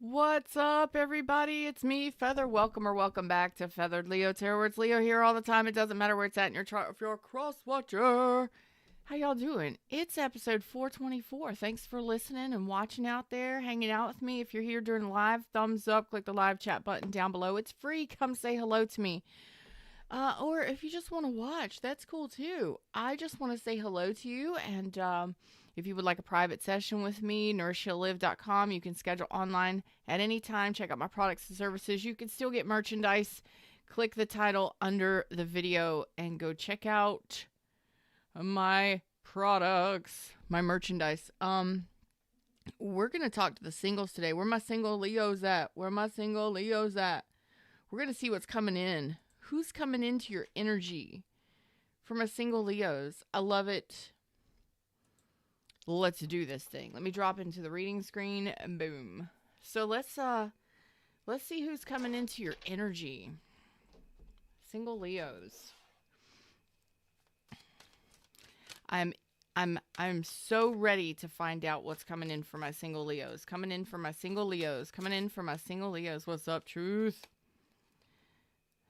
What's up, everybody? It's me, Feather. Welcome or welcome back to Feathered Leo Tarot. It's Leo here all the time. It doesn't matter where it's at in your chart if you're a cross watcher. How y'all doing? It's episode 424. Thanks for listening and watching out there, hanging out with me. If you're here during live, thumbs up, click the live chat button down below. It's free. Come say hello to me. Or if you just want to watch, that's cool too. I just want to say hello to you. And if you would like a private session with me, nourishheallive.com, you can schedule online at any time. Check out my products and services. You can still get merchandise. Click the title under the video and go check out my products, my merchandise. We're going to talk to the singles today. Where my single Leos at? Where my single Leos at? We're going to see what's coming in. Who's coming into your energy for my single Leos? I love it. Let's do this thing. Let me drop into the reading screen and boom. So let's see who's coming into your energy. Single Leos. I'm so ready to find out what's coming in for my single Leos. Coming in for my single Leos. Coming in for my single Leos. What's up, truth?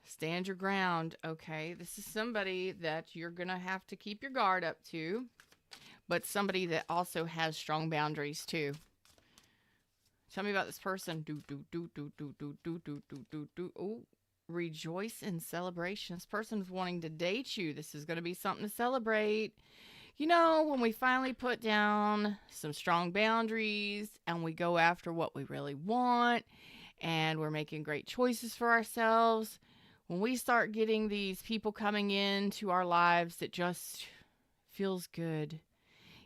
Stand your ground. Okay, this is somebody that you're going to have to keep your guard up to, but somebody that also has strong boundaries too. Tell me about this person. Oh, rejoice in celebration. This person's wanting to date you. This is going to be something to celebrate. You know, when we finally put down some strong boundaries and we go after what we really want and we're making great choices for ourselves, when we start getting these people coming into our lives that just feels good,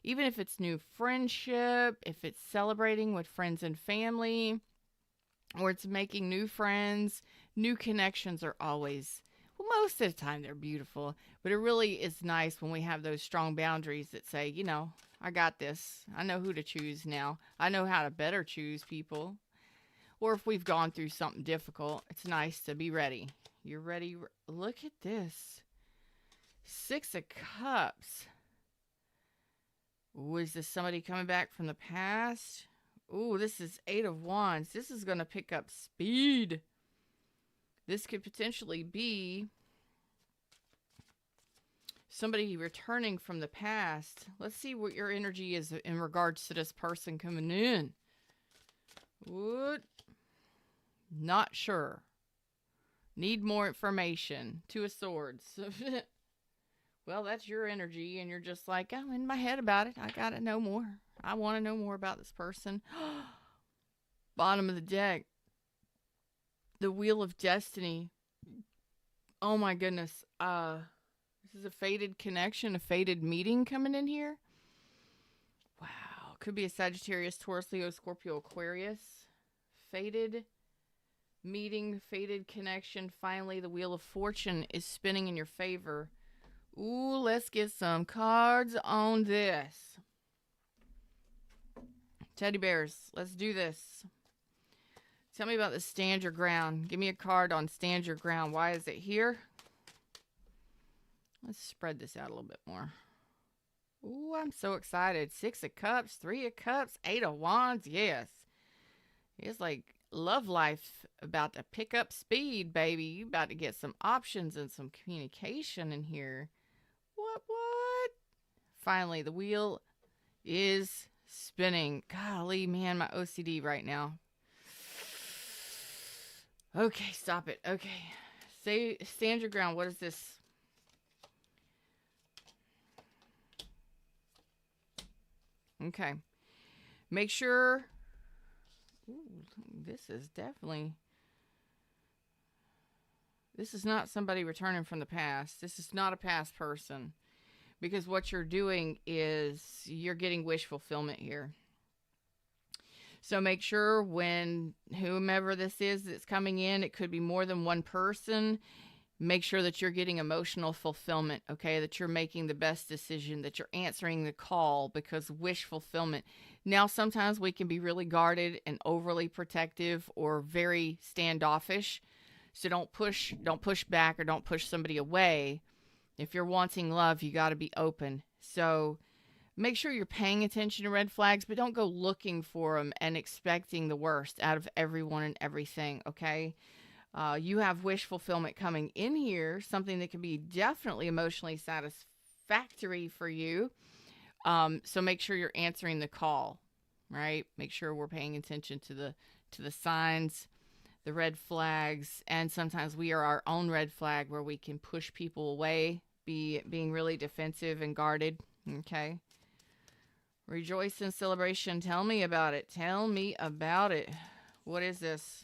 even if it's new friendship, if it's celebrating with friends and family, or it's making new friends, new connections are always, well, most of the time they're beautiful, but it really is nice when we have those strong boundaries that say, you know, I got this. I know who to choose now. I know how to better choose people. Or if we've gone through something difficult, it's nice to be ready. You're ready. Look at this. 6 of Cups. Ooh, is this somebody coming back from the past? Ooh, this is 8 of Wands. This is going to pick up speed. This could potentially be somebody returning from the past. Let's see what your energy is in regards to this person coming in. What? Not sure. Need more information. 2 of Swords. Well, that's your energy, and you're just like, I'm in my head about it. I gotta know more. I want to know more about this person. Bottom of the deck. The Wheel of Destiny. Oh my goodness. This is a fated connection, a fated meeting coming in here. Wow. Could be a Sagittarius, Taurus, Leo, Scorpio, Aquarius. Fated meeting, fated connection. Finally, the Wheel of Fortune is spinning in your favor. Ooh, let's get some cards on this. Teddy bears, let's do this. Tell me about the Stand Your Ground. Give me a card on Stand Your Ground. Why is it here? Let's spread this out a little bit more. Ooh, I'm so excited. 6 of Cups, 3 of Cups, 8 of Wands. Yes. It's like love life about to pick up speed, baby. You about to get some options and some communication in here. What? Finally, the wheel is spinning. Golly, man, my OCD right now. Okay, stop it. Okay. Stand your ground. What is this? Okay. Make sure. Ooh, this is not somebody returning from the past. This is not a past person. Because what you're doing is you're getting wish fulfillment here. So make sure when whomever this is that's coming in, it could be more than one person. Make sure that you're getting emotional fulfillment, okay? That you're making the best decision, that you're answering the call, because wish fulfillment. Now, sometimes we can be really guarded and overly protective or very standoffish. So don't push back, or don't push somebody away. If you're wanting love, you got to be open. So Make sure you're paying attention to red flags, but don't go looking for them and expecting the worst out of everyone and everything, okay? You have wish fulfillment coming in here, something that can be definitely emotionally satisfactory for you. So make sure you're answering the call, right? Make sure we're paying attention to the signs, the red flags, and sometimes we are our own red flag where we can push people away, being really defensive and guarded. Okay. Rejoice in celebration. Tell me about it. Tell me about it. What is this?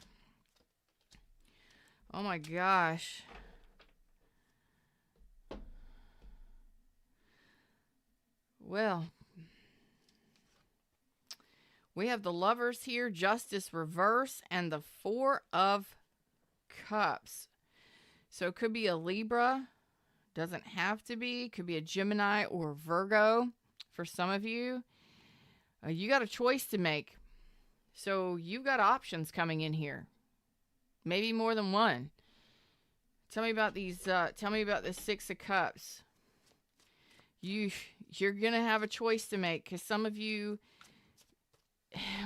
Oh my gosh. Well, we have the Lovers here, Justice reverse, and the Four of Cups. So it could be a Libra. Doesn't have to be. Could be a Gemini or Virgo for some of you. You got a choice to make. So you've got options coming in here. Maybe more than one. Tell me about these. Tell me about the Six of Cups. You're gonna have a choice to make, because some of you,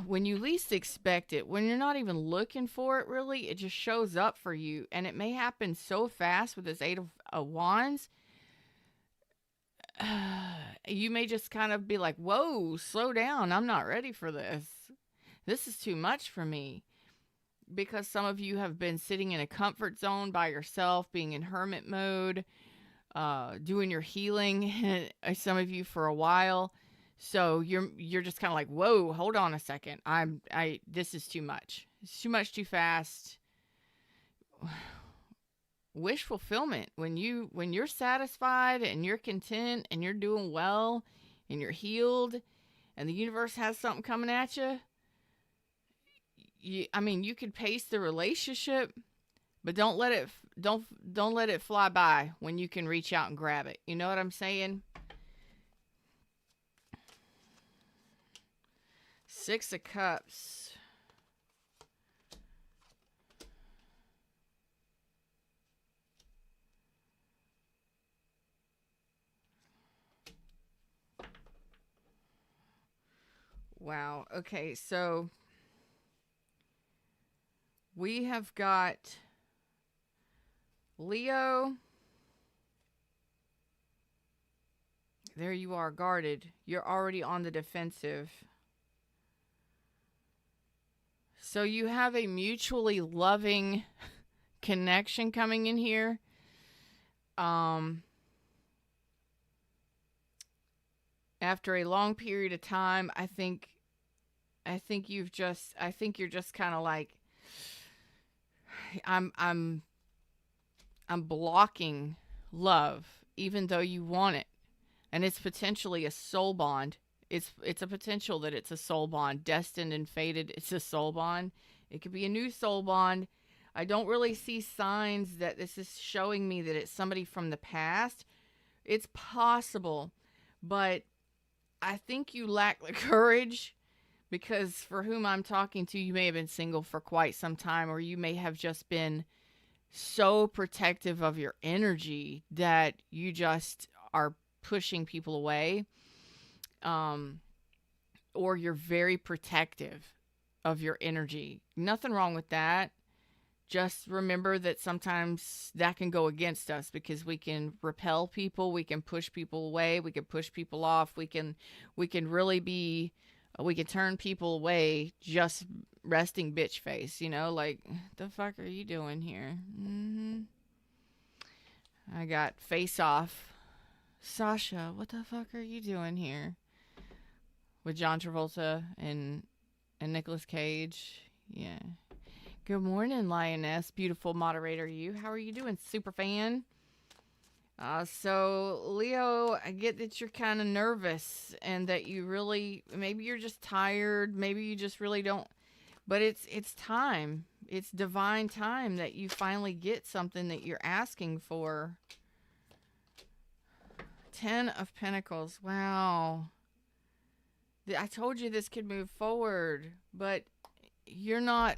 when you least expect it, when you're not even looking for it, really, it just shows up for you, and it may happen so fast with this Eight of Wands. You may just kind of be like, whoa, slow down. I'm not ready for this. This is too much for me. Because some of you have been sitting in a comfort zone by yourself, being in hermit mode, doing your healing, some of you for a while. So you're just kind of like, whoa, hold on a second. This is too much. It's too much too fast. Wish fulfillment. When you're satisfied and you're content and you're doing well and you're healed and the universe has something coming at you, you could pace the relationship, but don't let it fly by when you can reach out and grab it. You know what I'm saying? Six of Cups. Wow. Okay, so we have got Leo. There you are, guarded. You're already on the defensive. So you have a mutually loving connection coming in here. After a long period of time, I think you're just kind of like, I'm blocking love, even though you want it. And it's potentially a soul bond. It's a potential that it's a soul bond. Destined and fated, it's a soul bond. It could be a new soul bond. I don't really see signs that this is showing me that it's somebody from the past. It's possible, but I think you lack the courage, because for whom I'm talking to, you may have been single for quite some time, or you may have just been so protective of your energy that you just are pushing people away. Or you're very protective of your energy. Nothing wrong with that. Just remember that sometimes that can go against us, because we can repel people, we can push people away, we can push people off, we can really be, we can turn people away just resting bitch face, like, the fuck are you doing here? I got face off. Sasha, what the fuck are you doing here? With John Travolta and Nicolas Cage. Yeah. Good morning, Lioness. Beautiful moderator you. How are you doing, super fan? So, Leo, I get that you're kind of nervous and that you really, maybe you're just tired. Maybe you just really don't. But it's time. It's divine time that you finally get something that you're asking for. 10 of Pentacles. Wow. I told you this could move forward, but you're not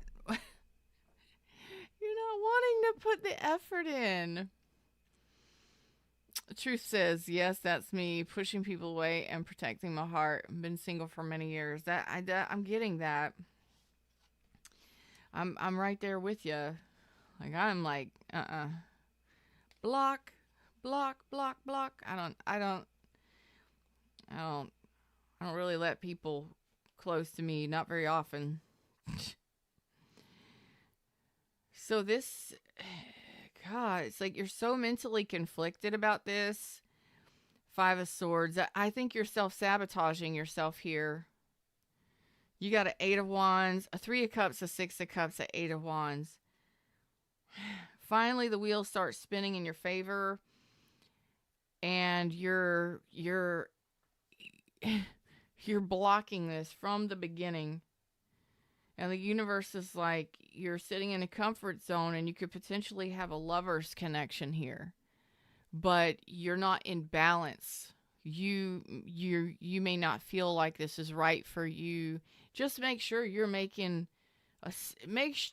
wanting to put the effort in. Truth says, yes, that's me pushing people away and protecting my heart. I've been single for many years. I'm getting that. I'm right there with you. Like I'm like, block, block, block, block. I don't, I don't really let people close to me. Not very often. So this, God, it's like you're so mentally conflicted about this. Five of Swords. I think you're self-sabotaging yourself here. You got an Eight of Wands, a Three of Cups, a Six of Cups, a Eight of Wands. Finally, the wheels start spinning in your favor, and you're blocking this from the beginning. And the universe is like you're sitting in a comfort zone, and you could potentially have a lover's connection here, but you're not in balance. You may not feel like this is right for you. Just make sure you're making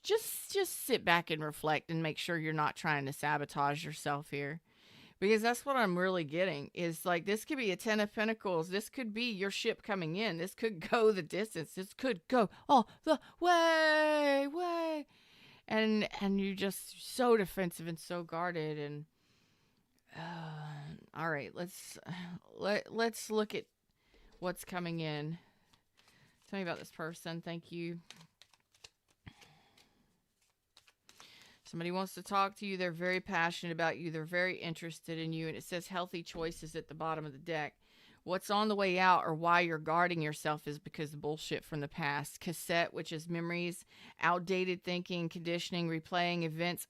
just sit back and reflect and make sure you're not trying to sabotage yourself here, because that's what I'm really getting is like this could be a 10 of Pentacles. This could be your ship coming in. This could go the distance. This could go all the way, and you're just so defensive and so guarded. And all right, let's look at what's coming in. Tell me about this person. Thank you. Somebody wants to talk to you. They're very passionate about you. They're very interested in you. And it says healthy choices at the bottom of the deck. What's on the way out or why you're guarding yourself is because of bullshit from the past. Cassette, which is memories, outdated thinking, conditioning, replaying events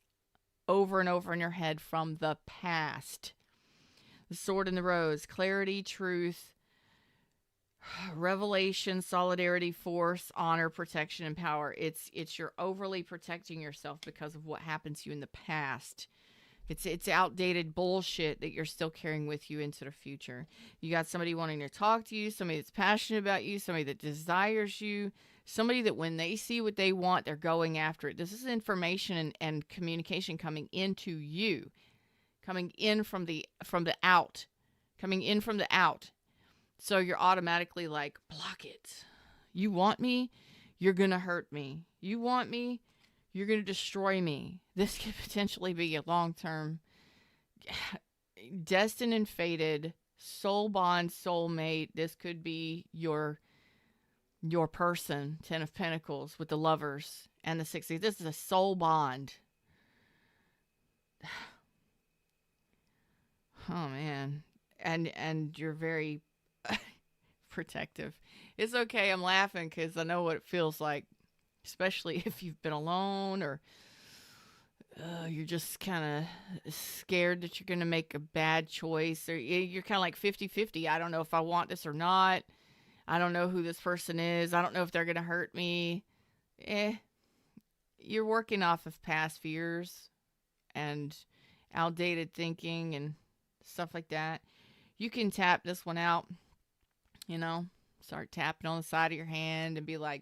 over and over in your head from the past. The Sword and the Rose, clarity, truth, revelation, solidarity, force, honor, protection, and power. It's you're overly protecting yourself because of what happened to you in the past. It's outdated bullshit that you're still carrying with you into the future. You got somebody wanting to talk to you, somebody that's passionate about you, somebody that desires you, somebody that when they see what they want, they're going after it. This is information and communication coming into you, coming in from the out, coming in from the out. So you're automatically like, block it. You want me? You're going to hurt me. You want me? You're going to destroy me. This could potentially be a long-term, destined and fated, soul bond, soulmate. This could be your person, 10 of Pentacles with the Lovers and the 60. This is a soul bond. Oh, man. And you're very protective. It's okay. I'm laughing because I know what it feels like, especially if you've been alone or you're just kind of scared that you're going to make a bad choice, or you're kind of like 50-50. I don't know if I want this or not. I don't know who this person is. I don't know if they're going to hurt me. You're working off of past fears and outdated thinking and stuff like that. You can tap this one out. Start tapping on the side of your hand and be like,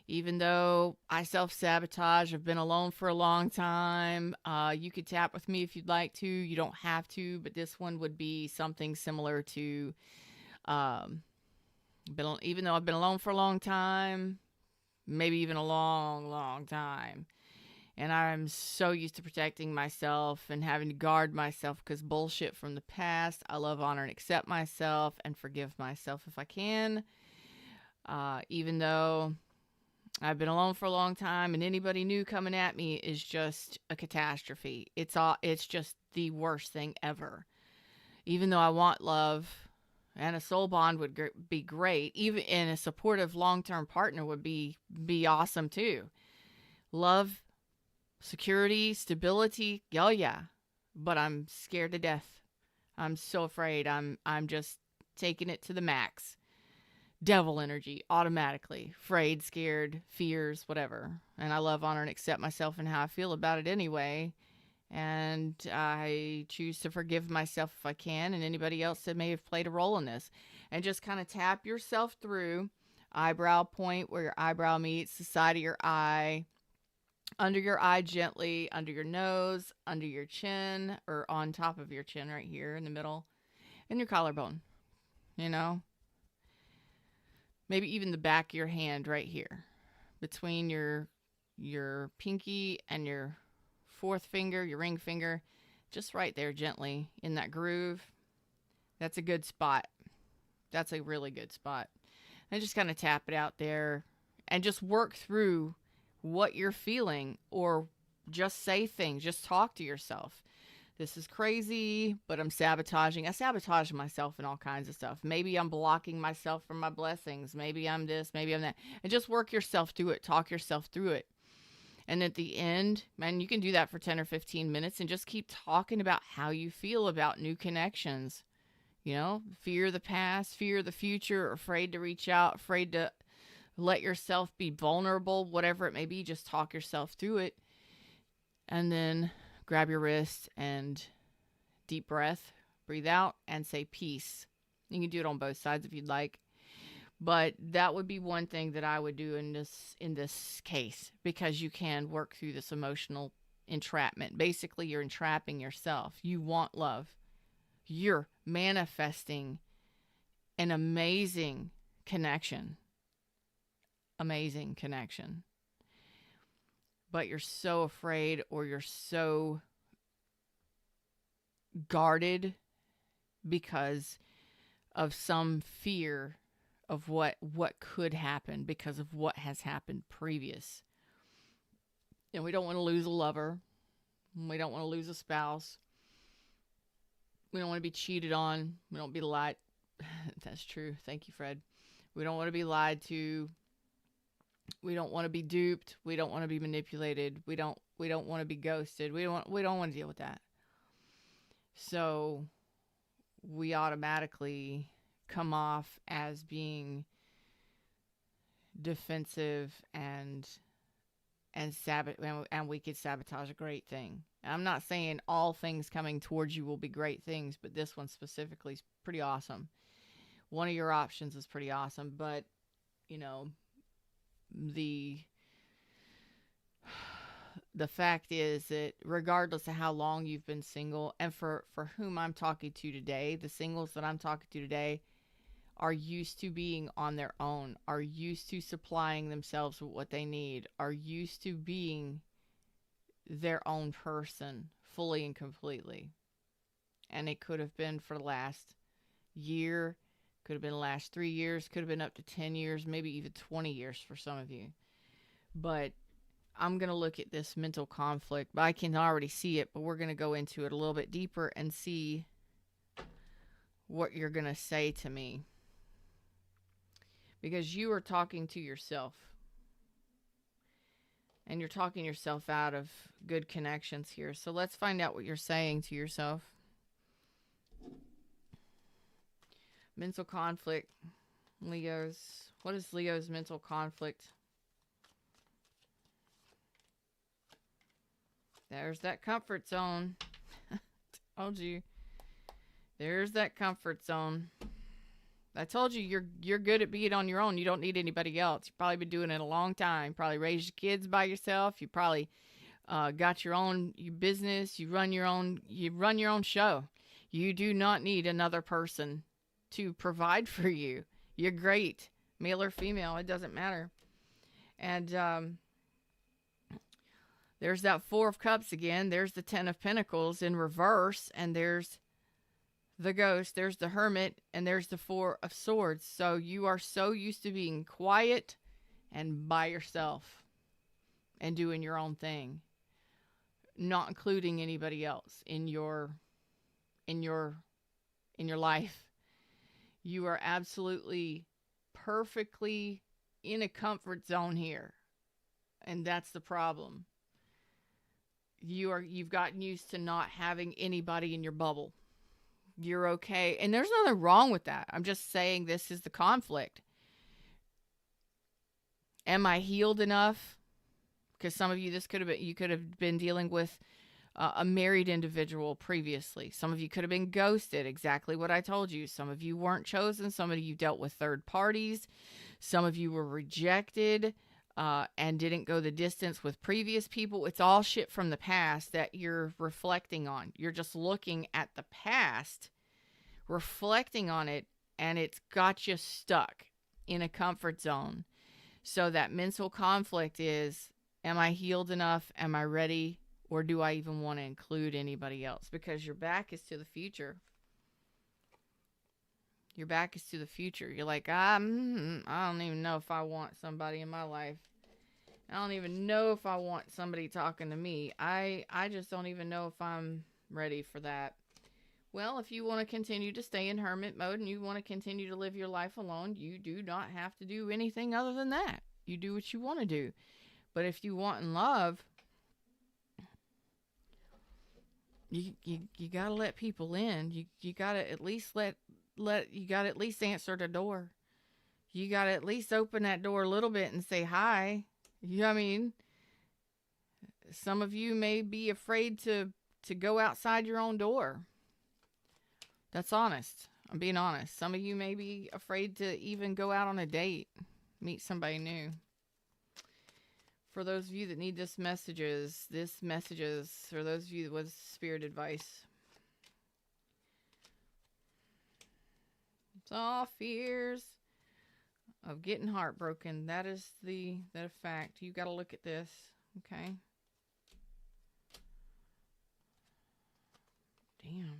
even though I self-sabotage, I've been alone for a long time, you could tap with me if you'd like to. You don't have to, but this one would be something similar to, even though I've been alone for a long time, maybe even a long, long time, and I'm so used to protecting myself and having to guard myself because bullshit from the past. I love, honor, and accept myself and forgive myself if I can. Even though I've been alone for a long time and anybody new coming at me is just a catastrophe. It's just the worst thing ever. Even though I want love and a soul bond would be great. Even in a supportive long-term partner would be awesome too. Love, security, stability, oh yeah, but I'm scared to death. I'm so afraid. I'm just taking it to the max. Devil energy, automatically. Afraid, scared, fears, whatever. And I love, honor, and accept myself and how I feel about it anyway. And I choose to forgive myself if I can, and anybody else that may have played a role in this. And just kind of tap yourself through eyebrow point where your eyebrow meets the side of your eye. under your eye gently, under your nose, under your chin, or on top of your chin right here in the middle, and your collarbone, you know? Maybe even the back of your hand right here, between your pinky and your fourth finger, your ring finger, just right there gently in that groove. That's a good spot. That's a really good spot. And just kind of tap it out there and just work through what you're feeling, or just say things, just talk to yourself. This is crazy, but I'm sabotaging. I sabotage myself in all kinds of stuff. Maybe I'm blocking myself from my blessings. Maybe I'm this, maybe I'm that. And just work yourself through it. Talk yourself through it. And at the end, man, you can do that for 10 or 15 minutes and just keep talking about how you feel about new connections. You know, fear the past, fear the future, afraid to reach out, afraid to let yourself be vulnerable, whatever it may be. Just talk yourself through it. And then grab your wrist and deep breath, breathe out, and say peace. You can do it on both sides if you'd like. But that would be one thing that I would do in this case, because you can work through this emotional entrapment. Basically, you're entrapping yourself. You want love. You're manifesting an amazing connection. Amazing connection. But you're so afraid, or you're so guarded because of some fear of what could happen because of what has happened previous. And we don't want to lose a lover. We don't want to lose a spouse. We don't want to be cheated on. We don't be lied. That's true. Thank you, Fred. We don't want to be lied to. We don't want to be duped. We don't want to be manipulated. We don't want to be ghosted. We don't want to deal with that. So we automatically come off as being defensive and we could sabotage a great thing. I'm not saying all things coming towards you will be great things, but this one specifically is pretty awesome. One of your options is pretty awesome, but you know, the fact is that regardless of how long you've been single, and for whom I'm talking to today, the singles that I'm talking to today are used to being on their own, are used to supplying themselves with what they need, are used to being their own person fully and completely. And it could have been for the last year, could have been the last 3 years, could have been up to 10 years, maybe even 20 years for some of you. But I'm going to look at this mental conflict, but I can already see it, but we're going to go into it a little bit deeper and see what you're going to say to me. Because you are talking to yourself. And you're talking yourself out of good connections here. So let's find out what you're saying to yourself. Mental conflict. Leo's. What is Leo's mental conflict? There's that comfort zone. Told you. There's that comfort zone. I told you you're good at being on your own. You don't need anybody else. You've probably been doing it a long time. Probably raised your kids by yourself. You probably got your own business. You run your own show. You do not need another person to provide for you. You're great, male or female. It doesn't matter. And there's that Four of Cups again. There's the Ten of Pentacles in reverse, and there's the Ghost, there's the Hermit, and there's the Four of Swords. So you are so used to being quiet and by yourself and doing your own thing, not including anybody else in your life. You are absolutely perfectly in a comfort zone here, and that's the problem. You've gotten used to not having anybody in your bubble. You're okay. And there's nothing wrong with that. I'm just saying this is the conflict. Am I healed enough? Because some of you, you could have been dealing with a married individual previously. Some of you could have been ghosted. Exactly what I told you. Some of you weren't chosen. Some of you dealt with third parties. Some of you were rejected. and didn't go the distance with previous people. It's all shit from the past that you're reflecting on. You're just looking at the past, reflecting on it, and it's got you stuck in a comfort zone. So that mental conflict is, am I healed enough? Am I ready? Or do I even want to include anybody else? Because your back is to the future. Your back is to the future. You're like, I don't even know if I want somebody in my life. I don't even know if I want somebody talking to me. I just don't even know if I'm ready for that. Well, if you want to continue to stay in hermit mode and you want to continue to live your life alone, you do not have to do anything other than that. You do what you want to do. But if you want in love, you got to let people in. You got to at least you got to at least answer the door. You got to at least open that door a little bit and say hi. You know what I mean? Some of you may be afraid to go outside your own door. That's honest. I'm being honest. Some of you may be afraid to even go out on a date, meet somebody new. For those of you that need this messages, for those of you with spirit advice. It's all fears of getting heartbroken. That is the fact. You got to look at this, okay? Damn.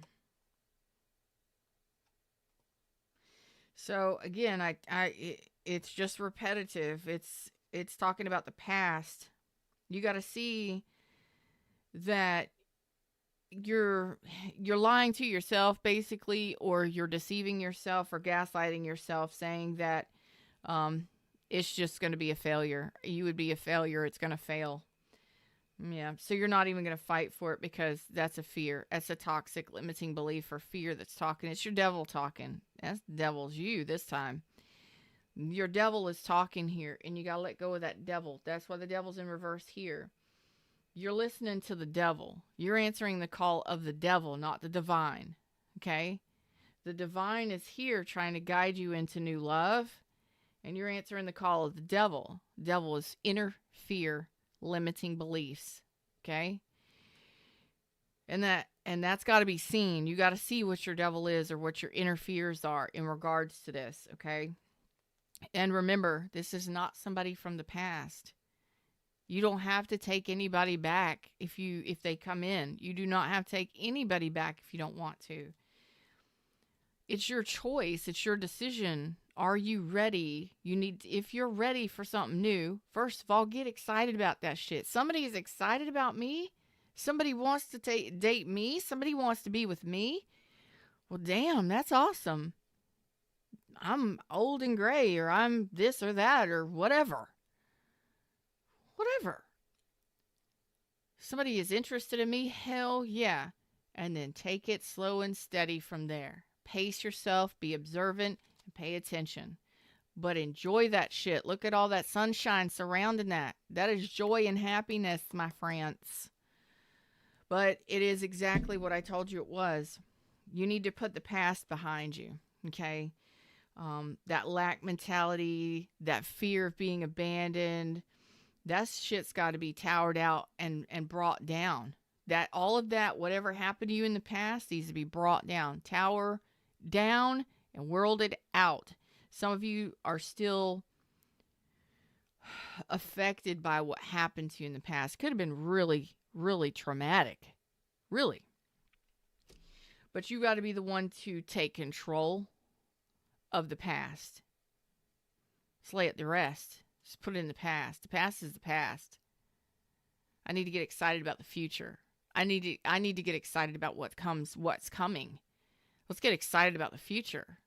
So again, it's just repetitive. It's talking about the past. You got to see that you're lying to yourself basically, or you're deceiving yourself or gaslighting yourself, saying that it's just going to be a failure. You would be a failure. It's going to fail. Yeah. So you're not even going to fight for it because that's a fear. That's a toxic limiting belief or fear that's talking. It's your devil talking. That's the devil's you this time. Your devil is talking here, and you got to let go of that devil. That's why the devil's in reverse here. You're listening to the devil. You're answering the call of the devil, not the divine. Okay? The divine is here trying to guide you into new love, and you're answering the call of the devil. The devil is inner fear, limiting beliefs. Okay? And that's got to be seen. You got to see what your devil is or what your inner fears are in regards to this, okay? And remember, this is not somebody from the past. You don't have to take anybody back if they come in. You do not have to take anybody back if you don't want to. It's your choice. It's your decision. Are you ready? If you're ready for something new, first of all, get excited about that shit. Somebody is excited about me. Somebody wants to date me. Somebody wants to be with me. Well, damn, that's awesome. I'm old and gray, or I'm this or that, or whatever. Whatever. Somebody is interested in me, hell yeah. And then take it slow and steady from there. Pace yourself, be observant, and pay attention. But enjoy that shit. Look at all that sunshine surrounding that. That is joy and happiness, my friends. But it is exactly what I told you it was. You need to put the past behind you, okay? That lack mentality, that fear of being abandoned, that shit's got to be towered out and brought down. That all of that, whatever happened to you in the past, needs to be brought down. Tower down and worlded out. Some of you are still affected by what happened to you in the past. Could have been really, really traumatic. Really. But you got to be the one to take control of the past. Just lay it to rest. Just put it in the past. The past is the past. I need to get excited about the future. I need to get excited about what's coming. Let's get excited about the future.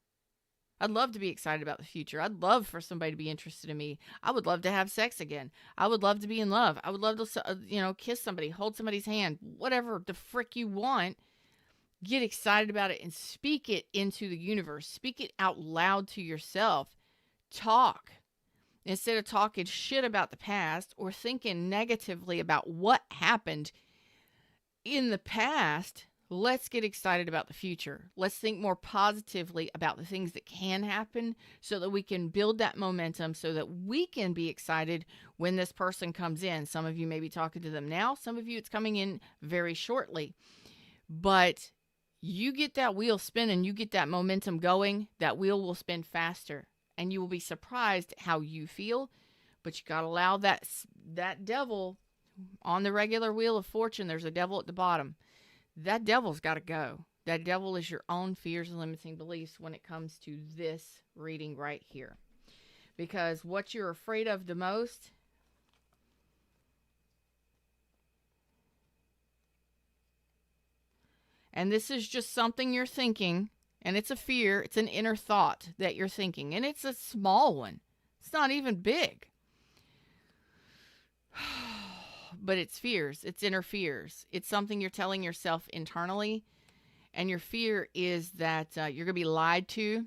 I'd love to be excited about the future. I'd love for somebody to be interested in me. I would love to have sex again. I would love to be in love. I would love to, kiss somebody, hold somebody's hand, whatever the frick you want. Get excited about it and speak it into the universe. Speak it out loud to yourself. Talk. Instead of talking shit about the past or thinking negatively about what happened in the past, let's get excited about the future. Let's think more positively about the things that can happen so that we can build that momentum so that we can be excited when this person comes in. Some of you may be talking to them now. Some of you, it's coming in very shortly. But you get that wheel spinning, you get that momentum going, that wheel will spin faster. And you will be surprised how you feel. But you got to allow that devil on the regular wheel of fortune. There's a devil at the bottom. That devil's got to go. That devil is your own fears and limiting beliefs when it comes to this reading right here. Because what you're afraid of the most and this is just something you're thinking, and it's a fear, it's an inner thought that you're thinking, and it's a small one. It's not even big. But it's fears. It's inner fears. It's something you're telling yourself internally. And your fear is that you're going to be lied to,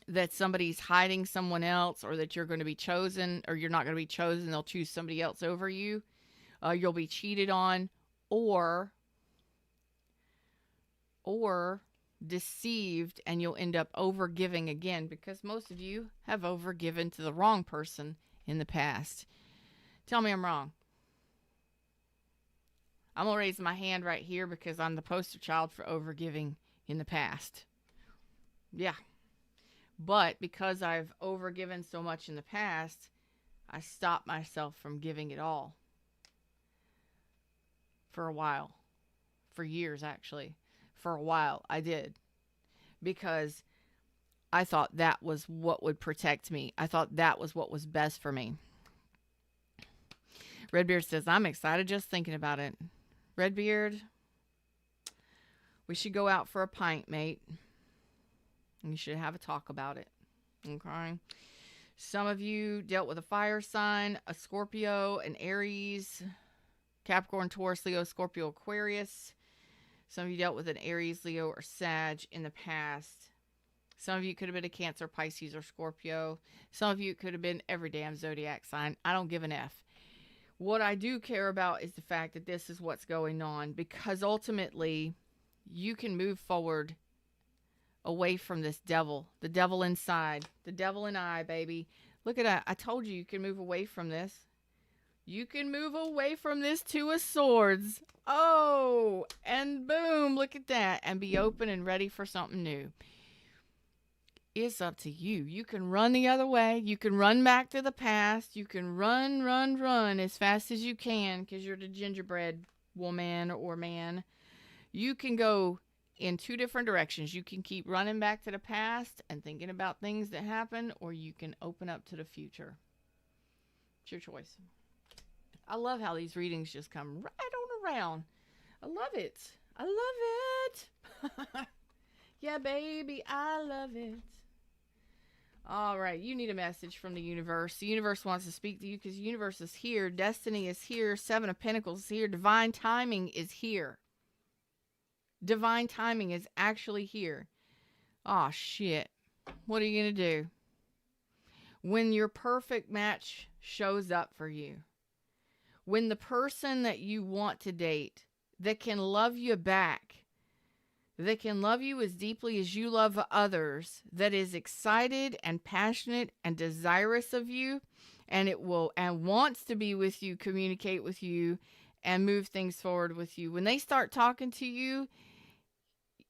that somebody's hiding someone else, or that you're going to be chosen, or you're not going to be chosen. They'll choose somebody else over you. You'll be cheated on, or deceived, and you'll end up overgiving again, because most of you have overgiven to the wrong person in the past. Tell me I'm wrong. I'm going to raise my hand right here because I'm the poster child for overgiving in the past. Yeah. But because I've overgiven so much in the past, I stopped myself from giving it all. For a while. For years, actually. For a while, I did. Because I thought that was what would protect me. I thought that was what was best for me. Redbeard says, I'm excited just thinking about it. Redbeard, we should go out for a pint, mate. We should have a talk about it. Okay? Some of you dealt with a fire sign, a Scorpio, an Aries, Capricorn, Taurus, Leo, Scorpio, Aquarius. Some of you dealt with an Aries, Leo, or Sag in the past. Some of you could have been a Cancer, Pisces, or Scorpio. Some of you could have been every damn zodiac sign. I don't give an F. What I do care about is the fact that this is what's going on, because ultimately you can move forward away from this devil, the devil inside, the devil in I, baby. Look at that. I told you can move away from this. You can move away from this Two of Swords. Oh, and boom, look at that. And be open and ready for something new. It's up to you. You can run the other way. You can run back to the past. You can run as fast as you can because you're the gingerbread woman or man. You can go in two different directions. You can keep running back to the past and thinking about things that happen, or you can open up to the future. It's your choice. I love how these readings just come right on around. I love it. I love it. Yeah, baby, I love it. All right, you need a message from the universe. The universe wants to speak to you because the universe is here. Destiny is here. Seven of Pentacles is here. Divine timing is here. Divine timing is actually here. Oh, shit. What are you going to do? When your perfect match shows up for you, when the person that you want to date, that can love you back, that can love you as deeply as you love others, that is excited and passionate and desirous of you, and wants to be with you, communicate with you, and move things forward with you. When they start talking to you,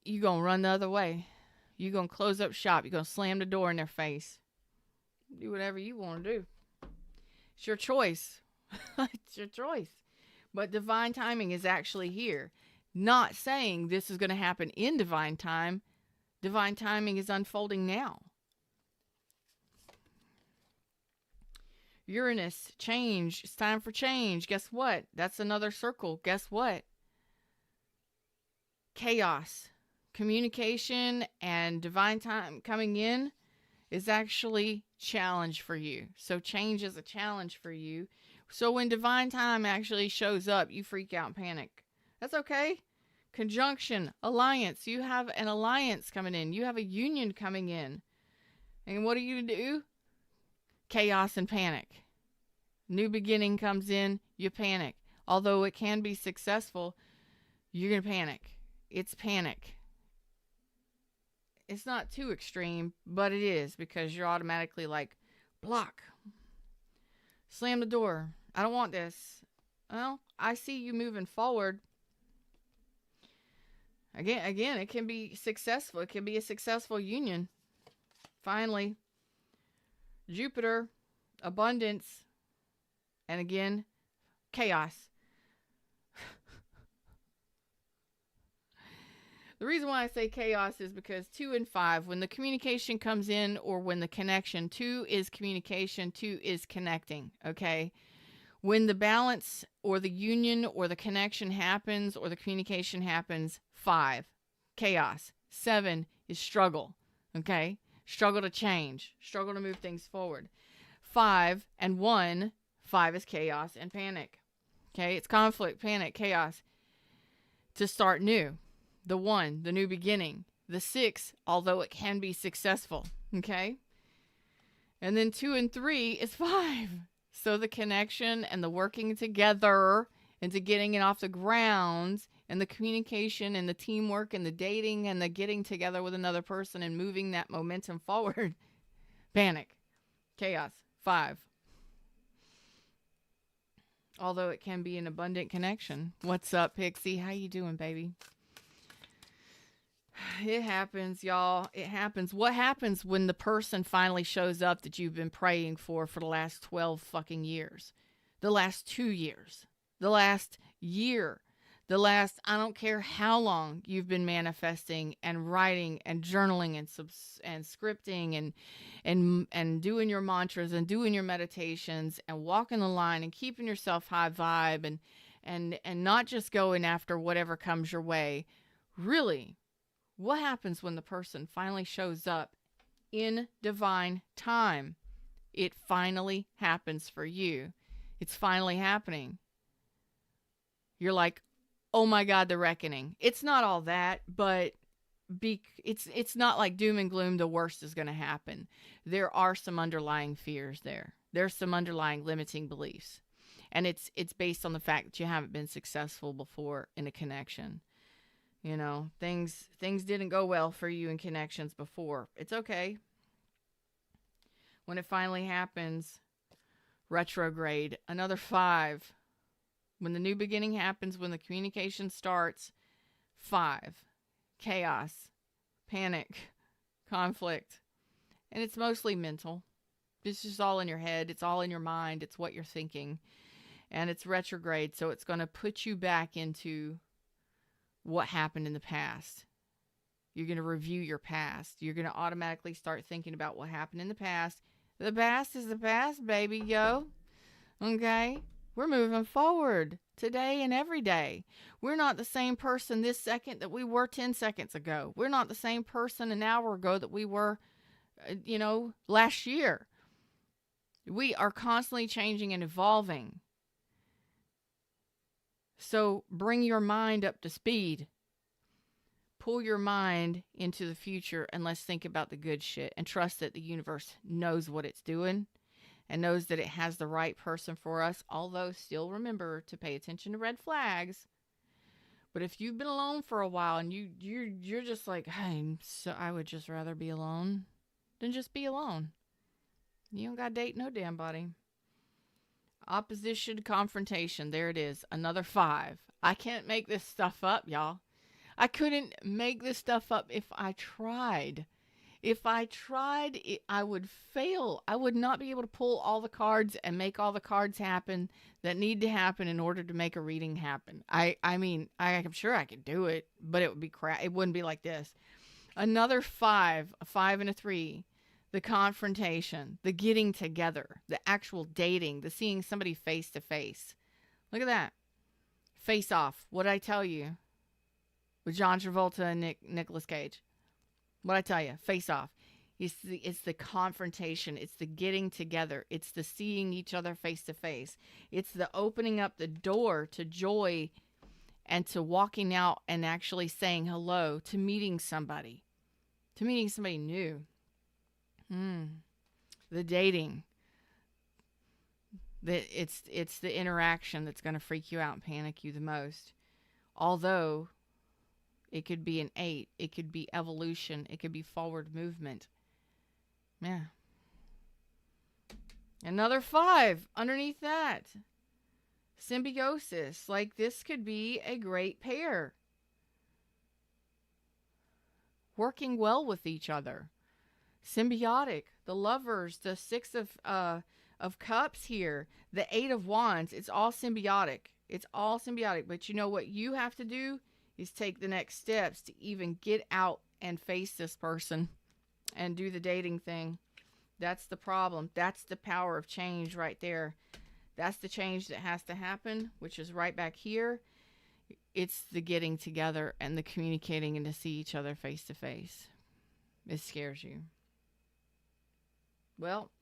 you're going to run the other way. You're going to close up shop. You're going to slam the door in their face. Do whatever you want to do. It's your choice. It's your choice. But divine timing is actually here. Not saying this is going to happen in divine time. Divine timing is unfolding now. Uranus, change. It's time for change. Guess what? That's another circle. Guess what? Chaos. Communication and divine time coming in is actually challenge for you. So change is a challenge for you. So when divine time actually shows up, you freak out and panic. That's okay. Conjunction, alliance. You have an alliance coming in. You have a union coming in. And what are you to do? Chaos and panic. New beginning comes in, you panic. Although it can be successful, you're going to panic. It's panic. It's not too extreme, but it is, because you're automatically like, block. Slam the door. I don't want this. Well, I see you moving forward. Again, it can be successful. It can be a successful union. Finally, Jupiter, abundance, and again, chaos. The reason why I say chaos is because 2 and 5, when the communication comes in or when the connection, 2 is communication, 2 is connecting, okay? When the balance or the union or the connection happens or the communication happens, 5, chaos. 7 is struggle, okay? Struggle to change, struggle to move things forward. 5 and 1, 5 is chaos and panic, okay? It's conflict, panic, chaos. To start new. The 1, the new beginning. The 6, although it can be successful, okay? And then 2 and 3 is 5. So the connection and the working together into getting it off the ground, and the communication and the teamwork and the dating and the getting together with another person and moving that momentum forward. Panic, chaos, 5. Although it can be an abundant connection. What's up, Pixie? How you doing, baby? It happens, y'all. It happens. What happens when the person finally shows up that you've been praying for the last 12 fucking years? The last 2 years. The last year. The last, I don't care how long you've been manifesting and writing and journaling and scripting and doing your mantras and doing your meditations and walking the line and keeping yourself high vibe and not just going after whatever comes your way. Really, what happens when the person finally shows up in divine time? It finally happens for you. It's finally happening. You're like, oh my God, the reckoning. It's not all that, but it's not like doom and gloom, the worst is going to happen. There are some underlying fears there. There's some underlying limiting beliefs. And it's based on the fact that you haven't been successful before in a connection. You know, things didn't go well for you in connections before. It's okay. When it finally happens, retrograde, another 5. When the new beginning happens, when the communication starts, 5. Chaos, panic, conflict. And it's mostly mental. It's just all in your head. It's all in your mind. It's what you're thinking. And it's retrograde, so it's going to put you back into what happened in the past. You're going to review your past. You're going to automatically start thinking about what happened in the past. The past is the past, baby, yo. Okay? We're moving forward today and every day. We're not the same person this second that we were 10 seconds ago. We're not the same person an hour ago that we were, last year. We are constantly changing and evolving. So bring your mind up to speed. Pull your mind into the future and let's think about the good shit and trust that the universe knows what it's doing and knows that it has the right person for us. Although still remember to pay attention to red flags. But if you've been alone for a while and you're just like, hey, so I would just rather be alone, then just be alone. You don't got to date no damn body. Opposition, confrontation. There it is. Another 5. I can't make this stuff up, y'all. I couldn't make this stuff up if I tried. If I tried, I would fail. I would not be able to pull all the cards and make all the cards happen that need to happen in order to make a reading happen. I'm sure I could do it, but it would be crap. It wouldn't be like this. Another 5, a 5 and a 3. The confrontation, the getting together, the actual dating, the seeing somebody face to face. Look at that. Face Off. What did I tell you? With John Travolta and Nicolas Cage. What did I tell you? Face Off. It's the confrontation. It's the getting together. It's the seeing each other face to face. It's the opening up the door to joy and to walking out and actually saying hello, to meeting somebody. To meeting somebody new. The dating. It's the interaction that's going to freak you out and panic you the most. Although It could be an 8. It could be evolution. It could be forward movement. Yeah. Another 5 underneath that. Symbiosis. Like, this could be a great pair. Working well with each other. Symbiotic. The lovers. The 6 of cups here. The 8 of wands. It's all symbiotic. It's all symbiotic. But you know what you have to do is take the next steps to even get out and face this person and do the dating thing. That's the problem. That's the power of change right there. That's the change that has to happen, which is right back here. It's the getting together and the communicating and to see each other face to face. It scares you. Well,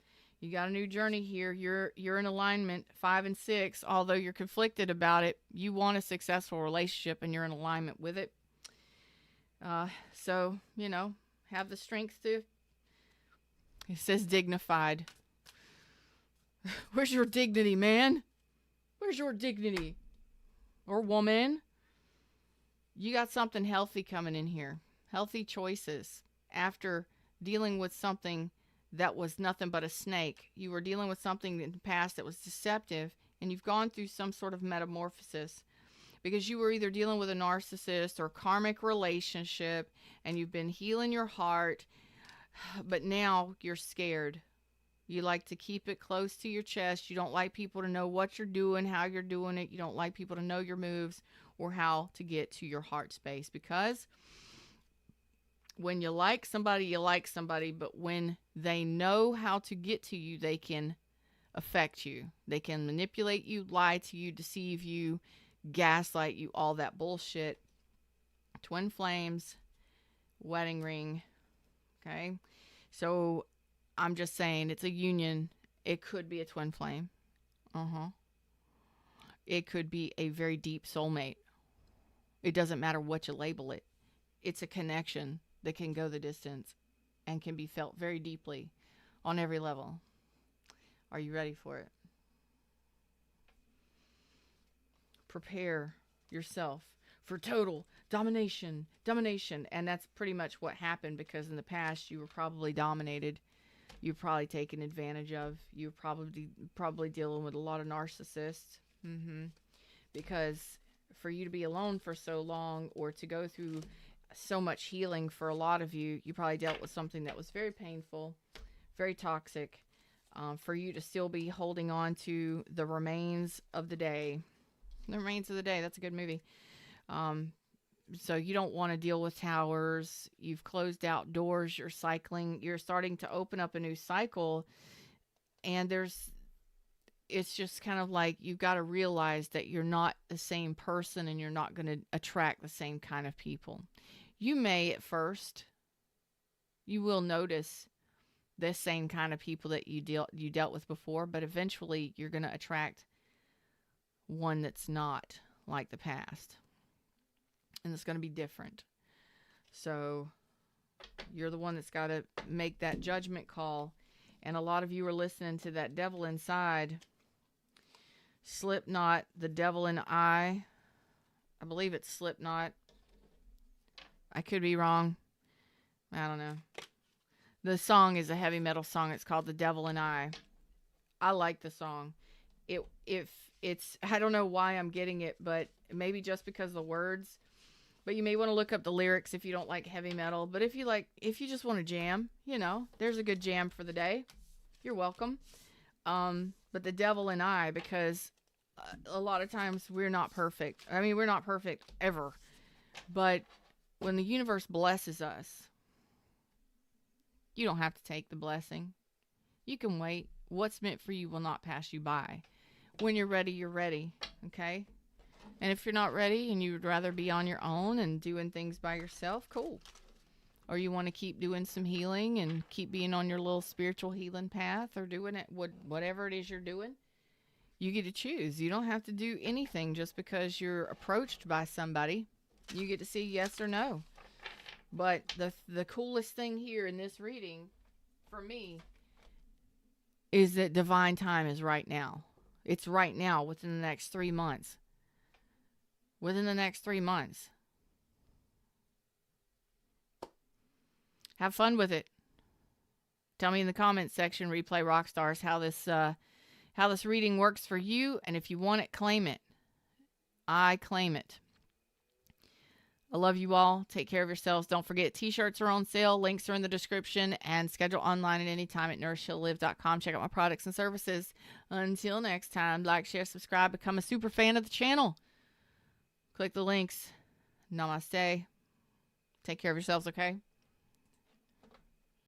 you got a new journey here. You're in alignment, 5 and 6. Although you're conflicted about it, you want a successful relationship and you're in alignment with it. So, have the strength to. It says dignified. Where's your dignity, man? Where's your dignity? Or woman? You got something healthy coming in here. Healthy choices. After dealing with something that was nothing but a snake. You were dealing with something in the past that was deceptive, and you've gone through some sort of metamorphosis because you were either dealing with a narcissist or karmic relationship, and you've been healing your heart, but now you're scared. You like to keep it close to your chest. You don't like people to know what you're doing, how you're doing it. You don't like people to know your moves or how to get to your heart space, because when you like somebody, but when they know how to get to you, they can affect you. They can manipulate you, lie to you, deceive you, gaslight you, all that bullshit. Twin flames, wedding ring. Okay? So I'm just saying it's a union. It could be a twin flame. It could be a very deep soulmate. It doesn't matter what you label it. It's a connection that can go the distance and can be felt very deeply on every level. Are you ready for it? Prepare yourself for total domination. And that's pretty much what happened, because in the past you were probably dominated. You're probably taken advantage of. You're probably dealing with a lot of narcissists. Because for you to be alone for so long, or to go through so much healing, for a lot of you, you probably dealt with something that was very painful, very toxic, for you to still be holding on to the remains of the day. The Remains of the Day, that's a good movie. So you don't want to deal with towers. You've closed out doors. You're cycling. You're starting to open up a new cycle. And it's just kind of like you've got to realize that you're not the same person, and you're not going to attract the same kind of people. You may at first, you will notice the same kind of people that you dealt with before, but eventually you're going to attract one that's not like the past. And it's going to be different. So you're the one that's got to make that judgment call. And a lot of you are listening to that devil inside. Slipknot, The Devil in I believe it's Slipknot. I could be wrong. I don't know. The song is a heavy metal song. It's called The Devil in I like the song. I don't know why I'm getting it, but maybe just because of the words. But you may want to look up the lyrics if you don't like heavy metal. But if you just want to jam, there's a good jam for the day. You're welcome. But The Devil in I, because a lot of times we're not perfect. I mean, we're not perfect ever. But when the universe blesses us, you don't have to take the blessing. You can wait. What's meant for you will not pass you by. When you're ready, you're ready. Okay? And if you're not ready and you would rather be on your own and doing things by yourself, cool. Or you want to keep doing some healing and keep being on your little spiritual healing path, or doing it, whatever it is you're doing, you get to choose. You don't have to do anything just because you're approached by somebody. You get to see yes or no. But the coolest thing here in this reading, for me, is that divine time is right now. It's right now, within the next 3 months. Within the next 3 months. Have fun with it. Tell me in the comments section, Replay Rockstars, how this reading works for you. And if you want it, claim it. I claim it. I love you all. Take care of yourselves. Don't forget, t-shirts are on sale. Links are in the description. And schedule online at any time at nourishheallive.com. Check out my products and services. Until next time, like, share, subscribe, become a super fan of the channel. Click the links. Namaste. Take care of yourselves, okay?